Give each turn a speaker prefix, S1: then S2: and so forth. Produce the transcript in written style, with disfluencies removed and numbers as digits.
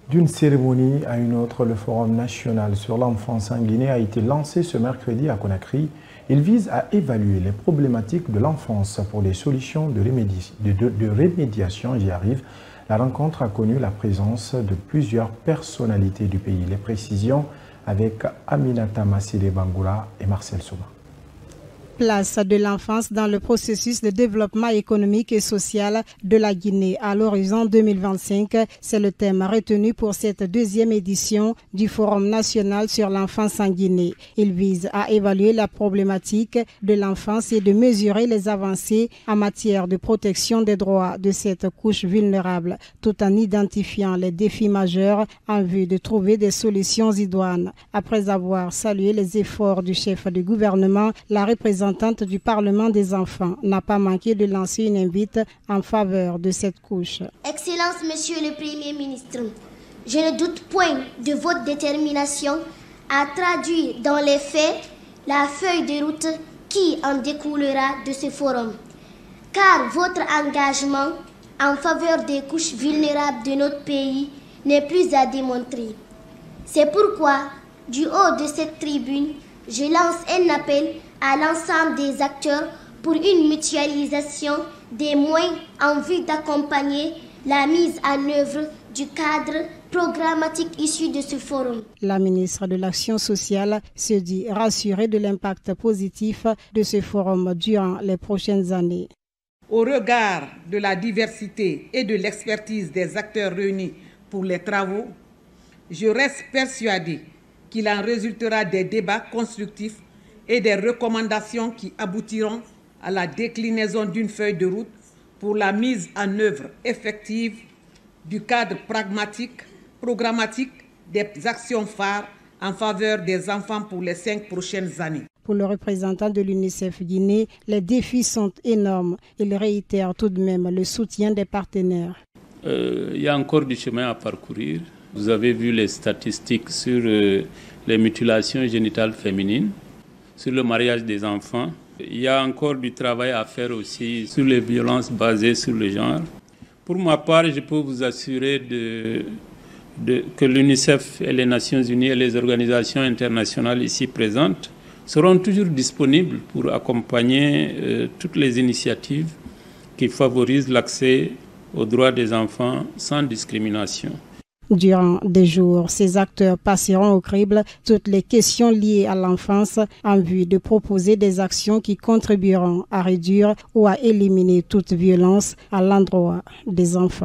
S1: D'une cérémonie à une autre, le Forum national sur l'enfance en Guinée a été lancé ce mercredi à Conakry. Il vise à évaluer les problématiques de l'enfance pour des solutions de rémédiation. J'y arrive. La rencontre a connu la présence de plusieurs personnalités du pays. Les précisions avec Aminata Massile Bangoura et Marcel Souma.
S2: Place de l'enfance dans le processus de développement économique et social de la Guinée à l'horizon 2025. C'est le thème retenu pour cette deuxième édition du Forum national sur l'enfance en Guinée. Il vise à évaluer la problématique de l'enfance et de mesurer les avancées en matière de protection des droits de cette couche vulnérable, tout en identifiant les défis majeurs en vue de trouver des solutions idoines. Après avoir salué les efforts du chef du gouvernement, la représentante du Parlement des enfants n'a pas manqué de lancer une invite en faveur de cette couche.
S3: Excellence, Monsieur le Premier ministre, je ne doute point de votre détermination à traduire dans les faits la feuille de route qui en découlera de ce forum. Car votre engagement en faveur des couches vulnérables de notre pays n'est plus à démontrer. C'est pourquoi, du haut de cette tribune, je lance un appel à l'ensemble des acteurs pour une mutualisation des moyens en vue d'accompagner la mise en œuvre du cadre programmatique issu de ce forum.
S2: La ministre de l'Action sociale se dit rassurée de l'impact positif de ce forum durant les prochaines années.
S4: Au regard de la diversité et de l'expertise des acteurs réunis pour les travaux, je reste persuadée qu'il en résultera des débats constructifs et des recommandations qui aboutiront à la déclinaison d'une feuille de route pour la mise en œuvre effective du cadre programmatique des actions phares en faveur des enfants pour les 5 prochaines années.
S2: Pour le représentant de l'UNICEF Guinée, les défis sont énormes. Il réitère tout de même le soutien des partenaires.
S5: Il y a encore du chemin à parcourir. Vous avez vu les statistiques sur les mutilations génitales féminines, sur le mariage des enfants. Il y a encore du travail à faire aussi sur les violences basées sur le genre. Pour ma part, je peux vous assurer que l'UNICEF et les Nations Unies et les organisations internationales ici présentes seront toujours disponibles pour accompagner toutes les initiatives qui favorisent l'accès aux droits des enfants sans discrimination.
S2: Durant des jours, ces acteurs passeront au crible toutes les questions liées à l'enfance en vue de proposer des actions qui contribueront à réduire ou à éliminer toute violence à l'endroit des enfants.